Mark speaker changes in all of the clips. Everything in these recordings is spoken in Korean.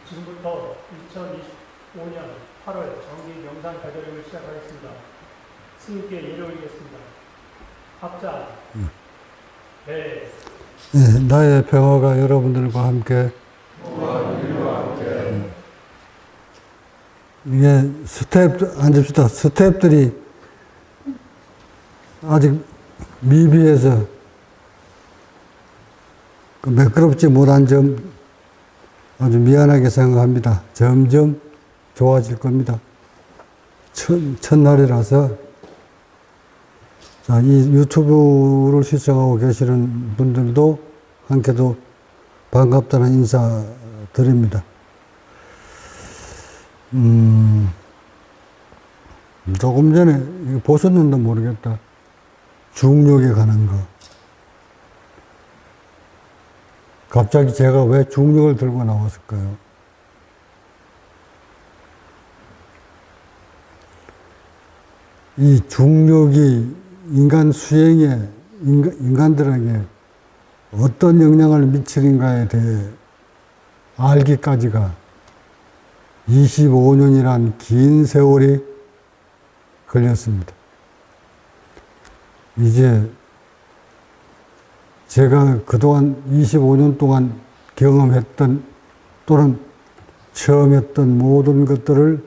Speaker 1: 지금부터 2025년 8월 정기 명상 가교령을 시작하겠습니다. 스님께 예를 올리겠습니다. 합자, 배.
Speaker 2: 네, 나의 평화가 여러분들과 함께. 이게 앉읍시다. 스텝들이 아직 미비해서 매끄럽지 못한 점 아주 미안하게 생각합니다. 점점 좋아질 겁니다. 첫날이라서. 자, 이 유튜브를 시청하고 계시는 분들도 함께도 반갑다는 인사 드립니다. 조금 전에 이거 보셨는지 모르겠다. 중력에 관한 거. 갑자기 제가 왜 중력을 들고 나왔을까요? 이 중력이 인간 수행에, 인간들에게 어떤 영향을 미치는가에 대해 알기까지가 25년이란 긴 세월이 걸렸습니다. 이제 제가 그동안 25년 동안 경험했던 또는 체험했던 모든 것들을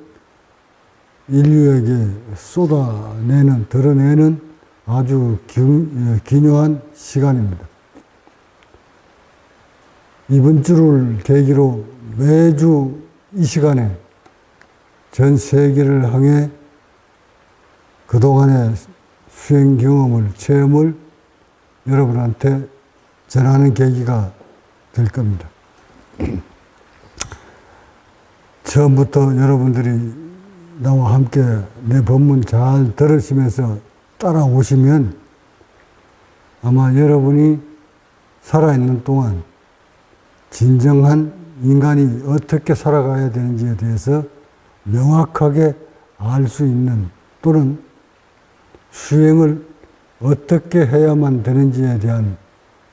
Speaker 2: 인류에게 쏟아내는, 드러내는 아주 기묘한 시간입니다. 이번 주를 계기로 매주 이 시간에 전 세계를 향해 그동안의 수행 경험을, 체험을 여러분한테 전하는 계기가 될 겁니다. 처음부터 여러분들이 나와 함께 내 법문 잘 들으시면서 따라오시면 아마 여러분이 살아있는 동안 진정한 인간이 어떻게 살아가야 되는지에 대해서 명확하게 알 수 있는, 또는 수행을 어떻게 해야만 되는지에 대한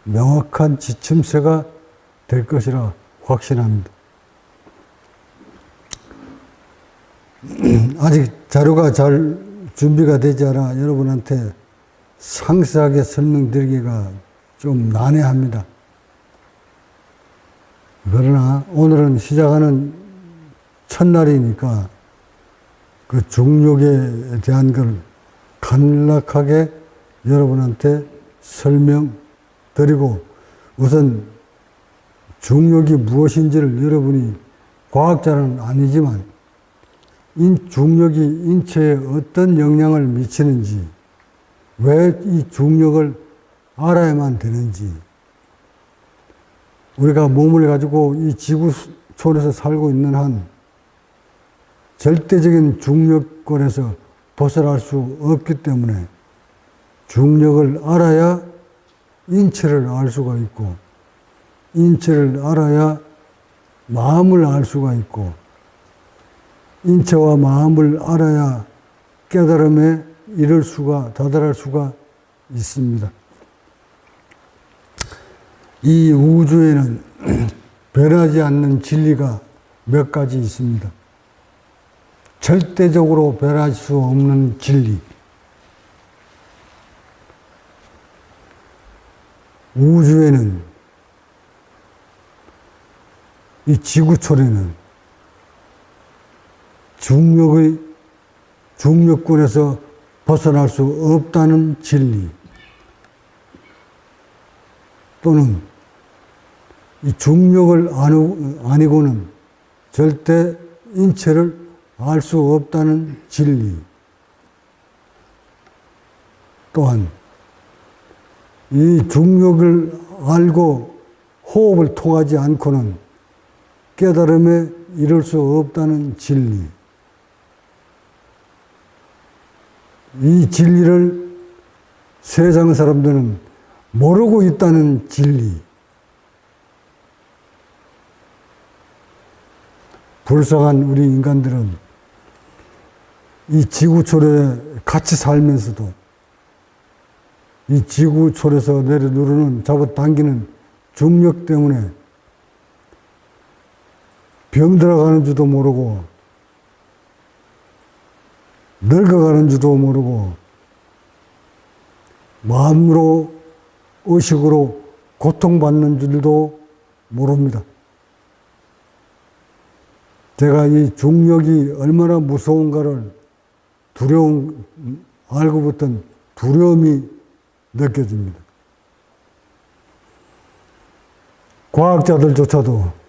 Speaker 2: 명확한 지침서가 될 것이라 확신합니다. 아직 자료가 잘 준비가 되지 않아 여러분한테 상세하게 설명드리기가 좀 난해합니다. 그러나 오늘은 시작하는 첫날이니까 그 중력에 대한 걸 간략하게 여러분한테 설명드리고, 우선 중력이 무엇인지를 여러분이, 과학자는 아니지만 중력이 인체에 어떤 영향을 미치는지, 왜 이 중력을 알아야만 되는지, 우리가 몸을 가지고 이 지구촌에서 살고 있는 한 절대적인 중력권에서 벗어날 수 없기 때문에 중력을 알아야 인체를 알 수가 있고, 인체를 알아야 마음을 알 수가 있고, 인체와 마음을 알아야 깨달음에 다다를 수가 있습니다. 이 우주에는 변하지 않는 진리가 몇 가지 있습니다. 절대적으로 변할 수 없는 진리. 우주에는, 이 지구촌에는 중력권에서 벗어날 수 없다는 진리, 또는 이 중력을 아니고는 절대 인체를 알 수 없다는 진리, 또한 이 중력을 알고 호흡을 통하지 않고는 깨달음에 이를 수 없다는 진리, 이 진리를 세상 사람들은 모르고 있다는 진리, 불쌍한 우리 인간들은 이 지구촌에 같이 살면서도 이 지구촌에서 내려누르는, 잡아당기는 중력 때문에 병 들어가는 줄도 모르고, 늙어가는 줄도 모르고, 마음으로, 의식으로 고통받는 줄도 모릅니다. 제가 이 중력이 얼마나 무서운가를 알고부터 두려움이 느껴집니다. 과학자들조차도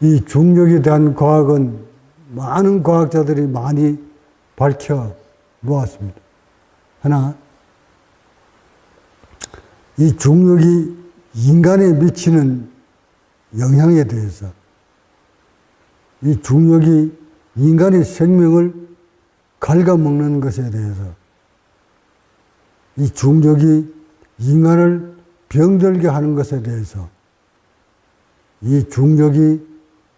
Speaker 2: 이 중력에 대한 과학은 많은 과학자들이 많이 밝혀 놓았습니다. 하나, 이 중력이 인간에 미치는 영향에 대해서, 이 중력이 인간의 생명을 갉아먹는 것에 대해서, 이 중력이 인간을 병들게 하는 것에 대해서, 이 중력이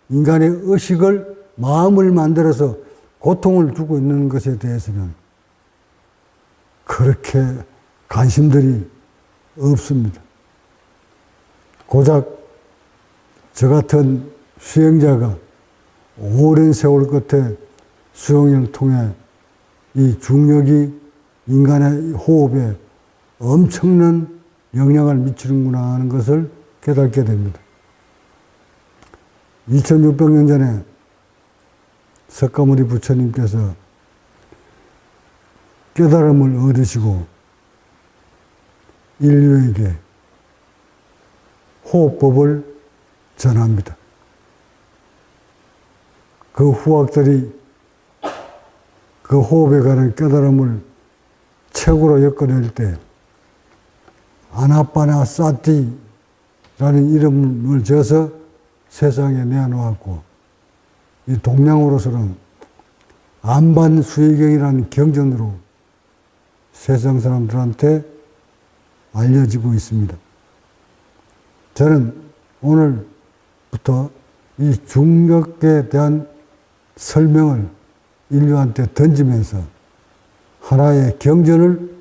Speaker 2: 인간의 의식을, 마음을 만들어서 고통을 주고 있는 것에 대해서는 그렇게 관심들이 없습니다. 고작 저 같은 수행자가 오랜 세월 끝에 수행을 통해 이 중력이 인간의 호흡에 엄청난 영향을 미치는구나 하는 것을 깨닫게 됩니다. 2600년 전에 석가모니 부처님께서 깨달음을 얻으시고 인류에게 호흡법을 전합니다. 그 후학들이 그 호흡에 관한 깨달음을 책으로 엮어낼 때 아나파나사티라는 이름을 지어서 세상에 내놓았고, 이 동양으로서는 안반수의경이라는 경전으로 세상 사람들한테 알려지고 있습니다. 저는 오늘부터 이 중력에 대한 설명을 인류한테 던지면서 하나의 경전을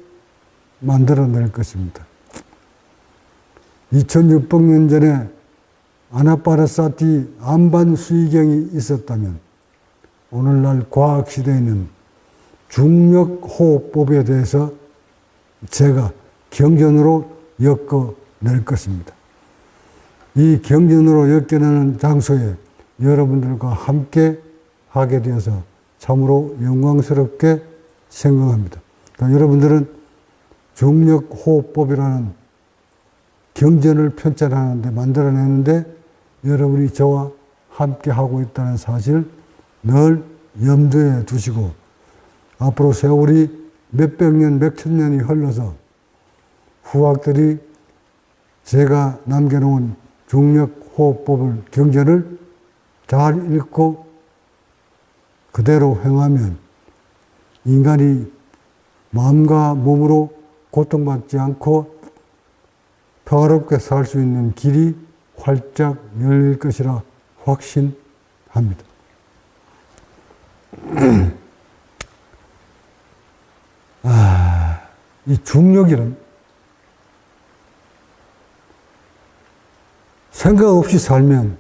Speaker 2: 만들어낼 것입니다. 2600년 전에 아나파나사티 안반수의경이 있었다면 오늘날 과학시대에는 중력호흡법에 대해서 제가 경전으로 엮어낼 것입니다. 이 경전으로 엮여내는 장소에 여러분들과 함께 하게 되어서 참으로 영광스럽게 생각합니다. 그러니까 여러분들은 중력호흡법이라는 경전을 편찬하는데, 만들어내는데 여러분이 저와 함께 하고 있다는 사실을 늘 염두에 두시고, 앞으로 세월이 몇백 년, 몇천 년이 흘러서 후학들이 제가 남겨놓은 중력호흡법을, 경전을 잘 읽고 그대로 행하면 인간이 마음과 몸으로 고통받지 않고 평화롭게 살 수 있는 길이 활짝 열릴 것이라 확신합니다. 이 중력이란 생각 없이 살면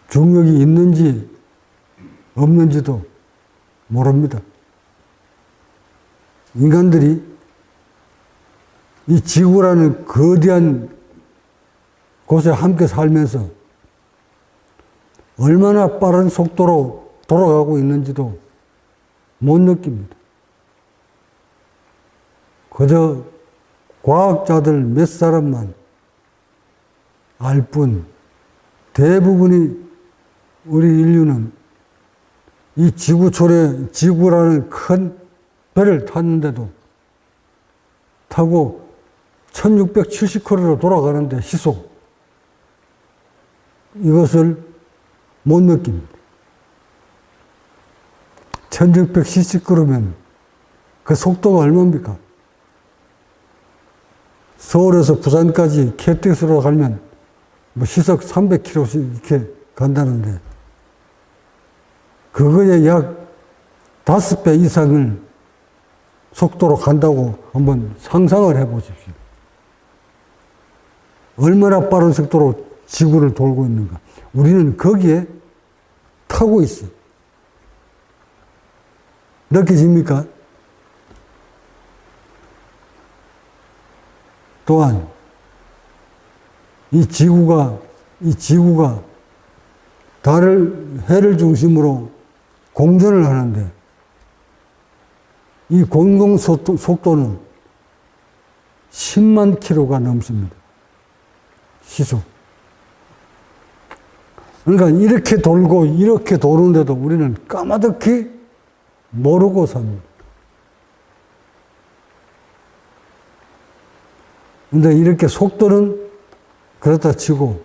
Speaker 2: 중력이 있는지 없는지도 모릅니다. 인간들이 이 지구라는 거대한 곳에 함께 살면서 얼마나 빠른 속도로 돌아가고 있는지도 못 느낍니다. 그저 과학자들 몇 사람만 알 뿐, 대부분이 우리 인류는 이 지구라는 큰 배를 탔는데도, 타고 1670km로 돌아가는데 시속, 이것을 못 느낍니다. 1670km면 그 속도가 얼마입니까? 서울에서 부산까지 KTX로 가면 뭐 시속 300km씩 이렇게 간다는데, 그거에 약 5배 이상을 속도로 간다고 한번 상상을 해 보십시오. 얼마나 빠른 속도로 지구를 돌고 있는가. 우리는 거기에 타고 있어요. 느껴집니까? 또한 이 지구가 해를 중심으로 공전을 하는데 이 공공 속도는 10만 킬로가 넘습니다. 시속. 그러니까 이렇게 돌고 이렇게 도는데도 우리는 까마득히 모르고 삽니다. 근데 이렇게 속도는 그렇다 치고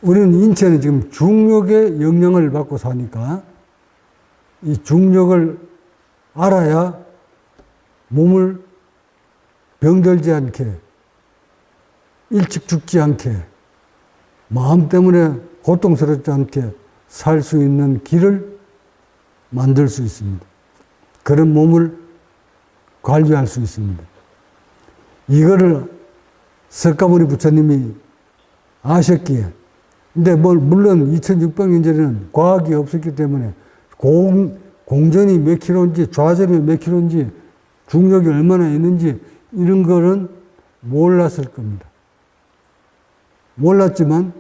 Speaker 2: 우리는 인체는 지금 중력의 영향을 받고 사니까 이 중력을 알아야 몸을 병들지 않게, 일찍 죽지 않게, 마음 때문에 고통스럽지 않게 살 수 있는 길을 만들 수 있습니다. 그런 몸을 관리할 수 있습니다. 이거를 석가모니 부처님이 아셨기에, 근데 물론 2600년 전에는 과학이 없었기 때문에 공전이 몇 킬로인지 좌전이 몇 킬로인지 중력이 얼마나 있는지 이런 거는 몰랐을 겁니다. 몰랐지만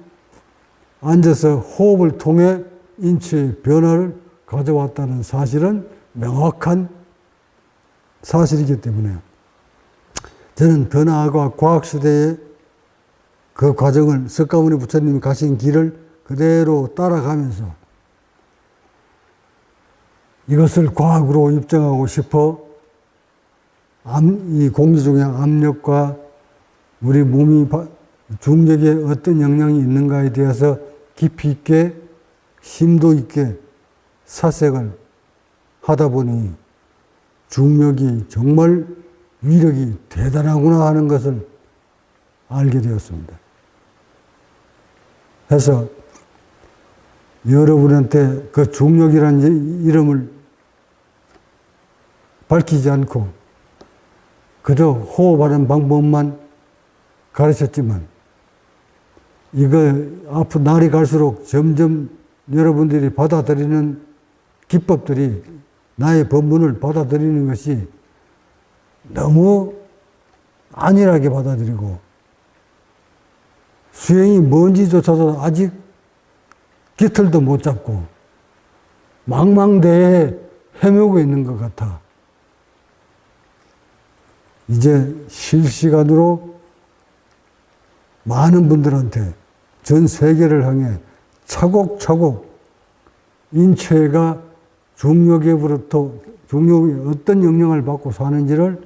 Speaker 2: 앉아서 호흡을 통해 인체의 변화를 가져왔다는 사실은 명확한 사실이기 때문에 저는 더 나아가 과학시대에 그 과정을 석가모니 부처님이 가신 길을 그대로 따라가면서 이것을 과학으로 입증하고 싶어 이 공기중의 압력과 우리 몸이 중력에 어떤 영향이 있는가에 대해서 깊이 있게 심도 있게 사색을 하다 보니 중력이 정말 위력이 대단하구나 하는 것을 알게 되었습니다. 그래서 여러분한테 그 중력이라는 이름을 밝히지 않고 그저 호흡하는 방법만 가르쳤지만 이거 앞으로 날이 갈수록 점점 여러분들이 받아들이는 기법들이 나의 법문을 받아들이는 것이 너무 안일하게 받아들이고 수행이 뭔지조차도 아직 깃털도 못 잡고 망망대해에 헤매고 있는 것 같아. 이제 실시간으로 많은 분들한테 전 세계를 향해 차곡차곡 인체가 중력으로부터 중력이 어떤 영향을 받고 사는지를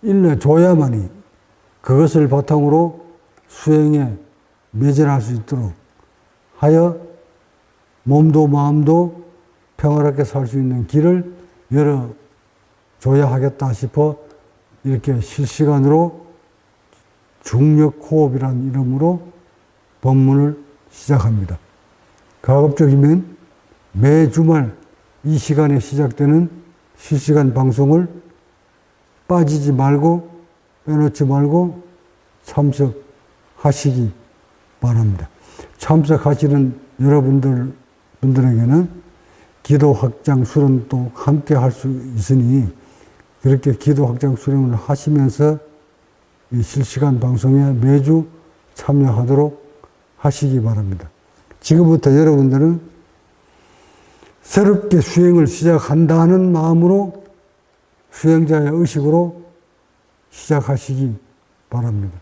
Speaker 2: 일러줘야만이 그것을 바탕으로 수행에 매진할 수 있도록 하여 몸도 마음도 평화롭게 살 수 있는 길을 열어줘야 하겠다 싶어 이렇게 실시간으로 중력호흡이라는 이름으로 법문을 시작합니다. 가급적이면 매 주말 이 시간에 시작되는 실시간 방송을 빠지지 말고 빼놓지 말고 참석하시기 바랍니다. 참석하시는 여러분들에게는 기도 확장 수련도 함께 할 수 있으니 그렇게 기도 확장 수련을 하시면서 이 실시간 방송에 매주 참여하도록 하시기 바랍니다. 지금부터 여러분들은 새롭게 수행을 시작한다는 마음으로 수행자의 의식으로 시작하시기 바랍니다.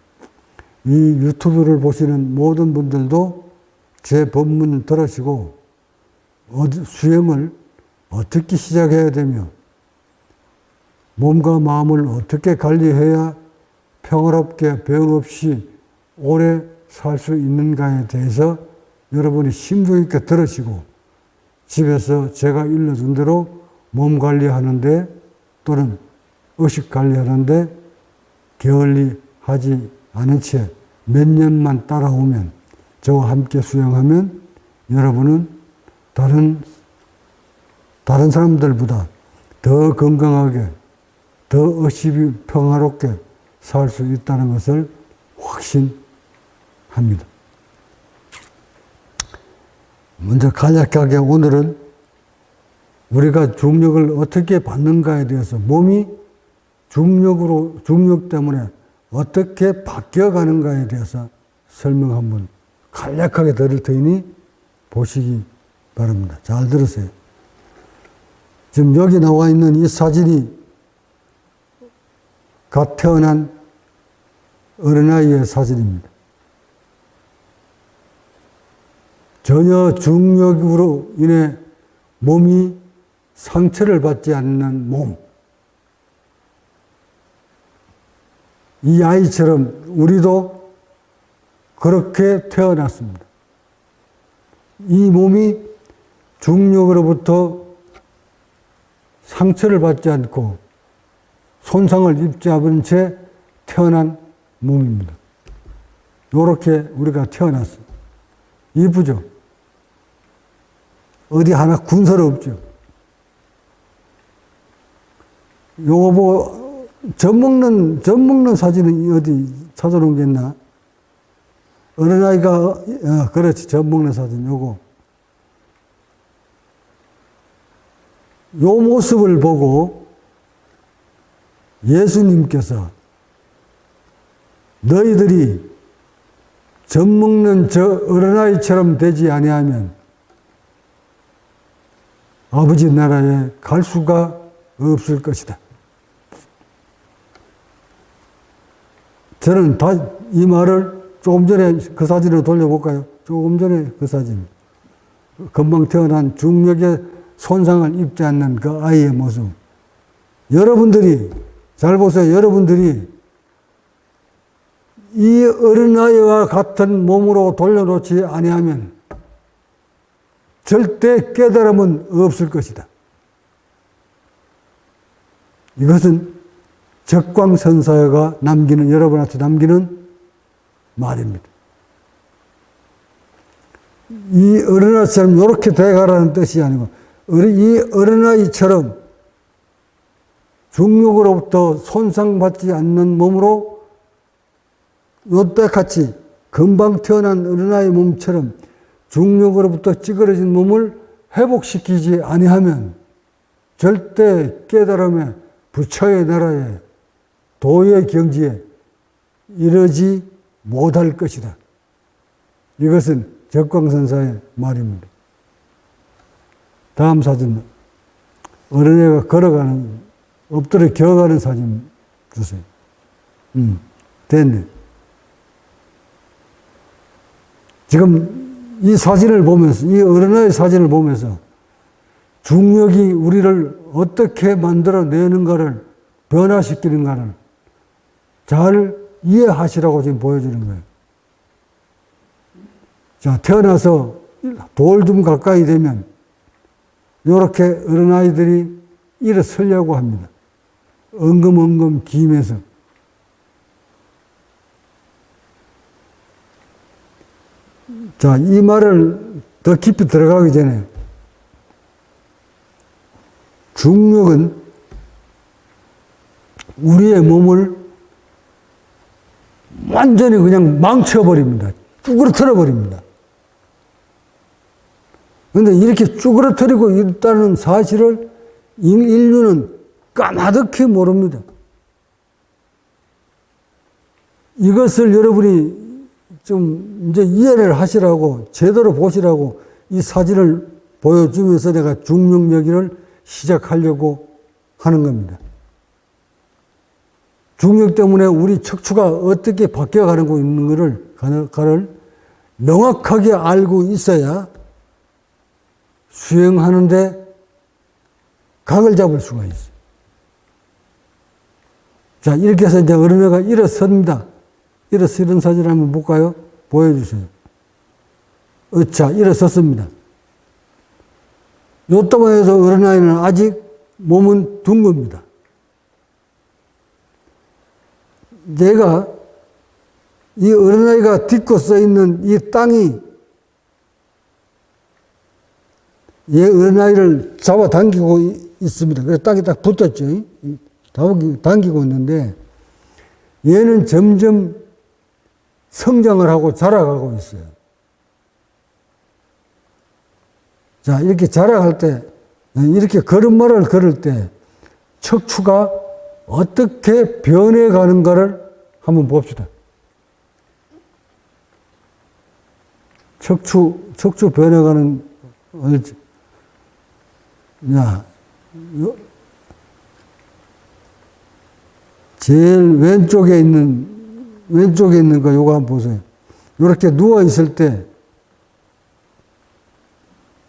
Speaker 2: 이 유튜브를 보시는 모든 분들도 제 법문 들으시고 수행을 어떻게 시작해야 되며 몸과 마음을 어떻게 관리해야 평화롭게 병 없이 오래 살 수 있는가에 대해서 여러분이 심도 있게 들으시고 집에서 제가 일러준 대로 몸 관리하는데 또는 의식 관리하는데 게을리 하지 않은 채 몇 년만 따라오면 저와 함께 수행하면 여러분은 다른 사람들보다 더 건강하게 더 의식이 평화롭게 살 수 있다는 것을 확신합니다. 먼저 간략하게 오늘은 우리가 중력을 어떻게 받는가에 대해서 몸이 중력 때문에 어떻게 바뀌어가는가에 대해서 설명 한번 간략하게 드릴 테니 보시기 바랍니다. 잘 들으세요. 지금 여기 나와 있는 이 사진이 갓 태어난 어린아이의 사진입니다. 전혀 중력으로 인해 몸이 상처를 받지 않는 몸. 이 아이처럼 우리도 그렇게 태어났습니다. 이 몸이 중력으로부터 상처를 받지 않고 손상을 입지 않은 채 태어난 몸입니다. 이렇게 우리가 태어났어요. 이쁘죠? 어디 하나 군서럽죠? 요거 뭐, 젖 먹는 사진은 어디 찾아놓은 게 있나? 어린아이가, 그렇지, 젖 먹는 사진, 요거. 요 모습을 보고 예수님께서 너희들이 젖 먹는 저 어린아이처럼 되지 아니하면 아버지 나라에 갈 수가 없을 것이다. 저는 이 말을 조금 전에 그 사진으로 돌려볼까요? 조금 전에 그 사진. 금방 태어난 중력의 손상을 입지 않는 그 아이의 모습. 여러분들이, 잘 보세요. 여러분들이 이 어린아이와 같은 몸으로 돌려놓지 아니하면 절대 깨달음은 없을 것이다. 이것은 적광선사가 여러분한테 남기는 말입니다. 이 어린아이처럼 이렇게 돼가라는 뜻이 아니고, 이 어린아이처럼 중력으로부터 손상받지 않는 몸으로 요때같이 금방 태어난 어린아이 몸처럼 중력으로부터 찌그러진 몸을 회복시키지 아니하면 절대 깨달음의 부처의 나라에 도의 경지에 이르지 못할 것이다. 이것은 적광선사의 말입니다. 다음 사진. 어린애가 엎드려 기어가는 사진 주세요. 됐네. 지금 이 사진을 보면서, 이 어린아이 사진을 보면서 중력이 우리를 어떻게 만들어내는가를, 변화시키는가를 잘 이해하시라고 지금 보여주는 거예요. 자, 태어나서 돌 좀 가까이 되면 이렇게 어린아이들이 일어서려고 합니다. 엉금엉금 기면서. 자, 이 말을 더 깊이 들어가기 전에 중력은 우리의 몸을 완전히 그냥 망쳐버립니다. 쭈그러뜨려 버립니다. 그런데 이렇게 쭈그러뜨리고 있다는 사실을 인류는 까마득히 모릅니다. 이것을 여러분이 좀 이제 이해를 하시라고, 제대로 보시라고 이 사진을 보여주면서 내가 중력 얘기를 시작하려고 하는 겁니다. 중력 때문에 우리 척추가 어떻게 바뀌어가는 있는 것을 명확하게 알고 있어야 수행하는데 각을 잡을 수가 있어요. 자, 이렇게 해서 이제 어린애가 일어섭니다. 일어서 이런 사진 한번 볼까요? 보여주세요. 자, 일어섰습니다. 요때만 해도 어린아이는 아직 몸은 둔 겁니다. 내가 이 어린아이가 딛고 써 있는 이 땅이 얘 어린아이를 잡아 당기고 있습니다. 그래서 땅에 딱 붙었죠. 당기고 있는데 얘는 점점 성장을 하고 자라가고 있어요. 자, 이렇게 자라갈 때, 이렇게 걸음마를 걸을 때 척추가 어떻게 변해가는가를 한번 봅시다. 척추 변해가는, 제일 왼쪽에 있는 거 요거 한번 보세요. 이렇게 누워 있을 때,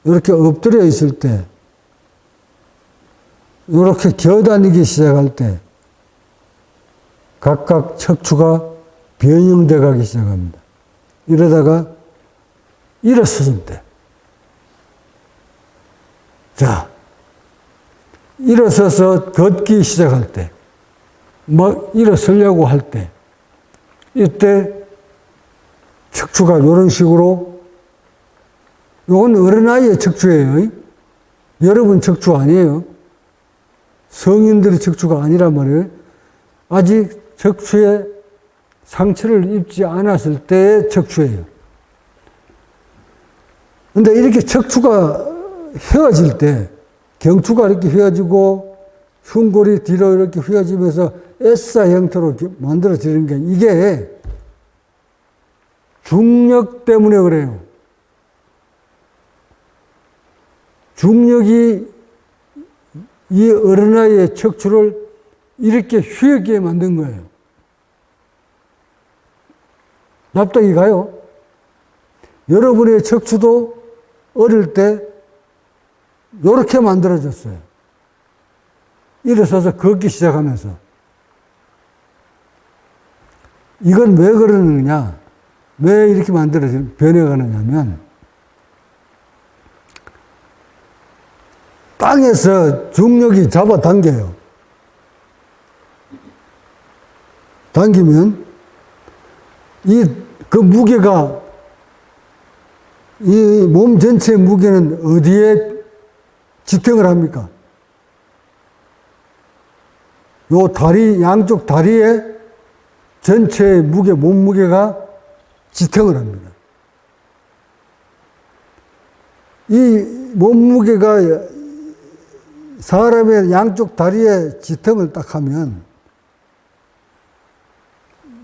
Speaker 2: 이렇게 엎드려 있을 때, 이렇게 기어다니기 시작할 때, 각각 척추가 변형돼 가기 시작합니다. 이러다가 일어섰을 때. 자, 일어서서 걷기 시작할 때, 막 일어서려고 할 때, 이때 척추가 이런 식으로, 이건 어린아이의 척추예요. 여러분 척추 아니에요. 성인들의 척추가 아니란 말이에요. 아직 척추에 상처를 입지 않았을 때의 척추예요. 근데 이렇게 척추가 휘어질 때, 경추가 이렇게 휘어지고, 흉골이 뒤로 이렇게 휘어지면서 S자 형태로 만들어지는 게, 이게 중력 때문에 그래요. 중력이 이 어린아이의 척추를 이렇게 휘게 만든 거예요. 납득이 가요? 여러분의 척추도 어릴 때 이렇게 만들어졌어요. 일어서서 걷기 시작하면서. 이건 왜 그러느냐? 왜 이렇게 변해가느냐면, 땅에서 중력이 잡아당겨요. 당기면, 그 무게가, 이 몸 전체의 무게는 어디에 지탱을 합니까? 요 다리, 양쪽 다리에 전체의 몸무게가 지탱을 합니다. 이 몸무게가 사람의 양쪽 다리에 지탱을 딱 하면,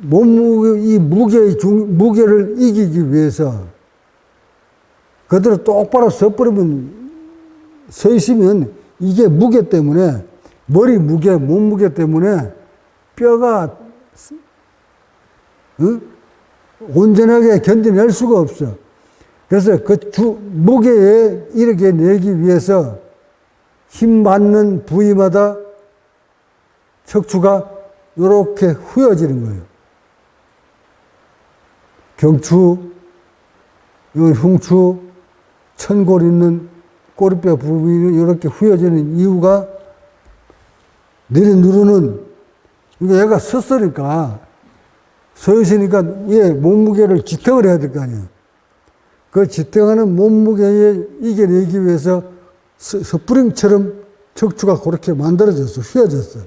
Speaker 2: 이 무게를 이기기 위해서 그대로 똑바로 서 있으면 이게 무게 때문에, 머리 무게, 몸무게 때문에 뼈가 온전하게 견뎌낼 수가 없어. 그래서 그 무게에 이렇게 내기 위해서 힘 받는 부위마다 척추가 이렇게 휘어지는 거예요. 경추, 흉추, 천골 있는 꼬리뼈 부분이 이렇게 휘어지는 이유가, 내려누르는, 얘가 섰으니까, 서 있으니까 얘 몸무게를 지탱을 해야 될 거 아니에요. 그 지탱하는 몸무게에 이겨내기 위해서 스프링처럼 척추가 그렇게 만들어졌어. 휘어졌어.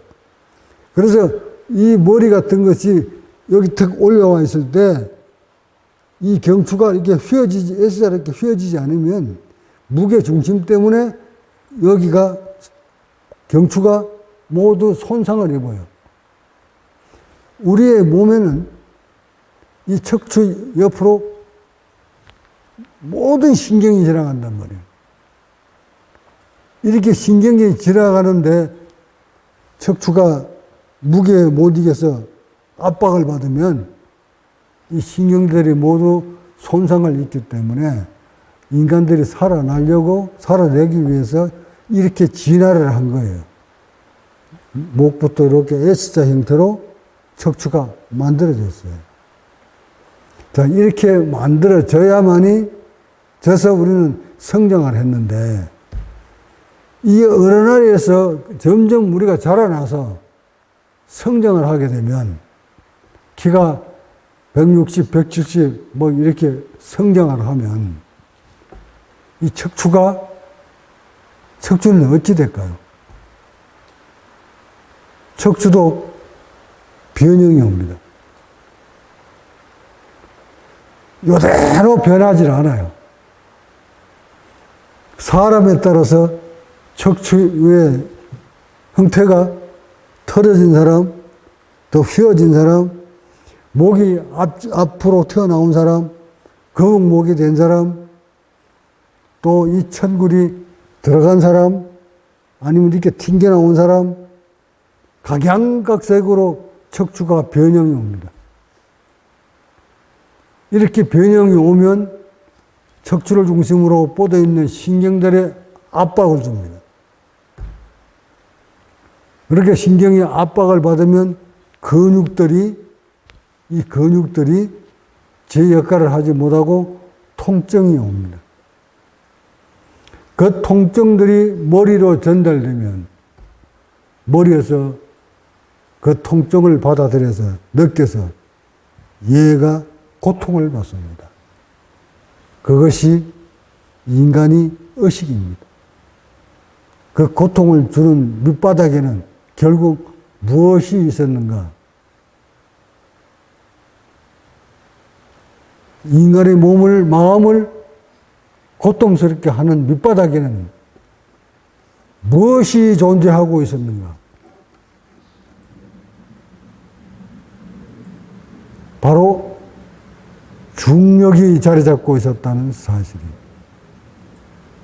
Speaker 2: 그래서 이 머리 같은 것이 여기 턱 올라와 있을 때, 이 경추가 이렇게 S자로 이렇게 휘어지지 않으면 무게 중심 때문에 여기가, 경추가 모두 손상을 입어요. 우리의 몸에는 이 척추 옆으로 모든 신경이 지나간단 말이에요. 이렇게 신경이 지나가는데 척추가 무게에 못 이겨서 압박을 받으면 이 신경들이 모두 손상을 입기 때문에 인간들이 살아내기 위해서 이렇게 진화를 한 거예요. 목부터 이렇게 S자 형태로 척추가 만들어졌어요. 자, 이렇게 만들어져야만이, 져서 우리는 성장을 했는데, 이 어린아이에서 점점 우리가 자라나서 성장을 하게 되면, 키가 160, 170, 뭐 이렇게 성장을 하면, 이 척추는 어찌 될까요? 척추도 변형이 옵니다. 요대로 변하지 않아요. 사람에 따라서 척추의 형태가 틀어진 사람, 더 휘어진 사람, 목이 앞으로 튀어나온 사람, 거북목이 된 사람, 또 이 천굴이 들어간 사람, 아니면 이렇게 튕겨나온 사람, 각양각색으로 척추가 변형이 옵니다. 이렇게 변형이 오면 척추를 중심으로 뻗어 있는 신경들의 압박을 줍니다. 그렇게 신경이 압박을 받으면 이 근육들이 제 역할을 하지 못하고 통증이 옵니다. 그 통증들이 머리로 전달되면 머리에서 그 통증을 받아들여서 느껴서 얘가 고통을 받습니다. 그것이 인간이 의식입니다. 그 고통을 주는 밑바닥에는 결국 무엇이 있었는가? 인간의 마음을 고통스럽게 하는 밑바닥에는 무엇이 존재하고 있었는가? 바로 중력이 자리 잡고 있었다는 사실입니다.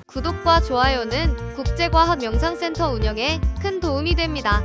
Speaker 3: 구독과 좋아요는 국제과학명상센터 운영에 큰 도움이 됩니다.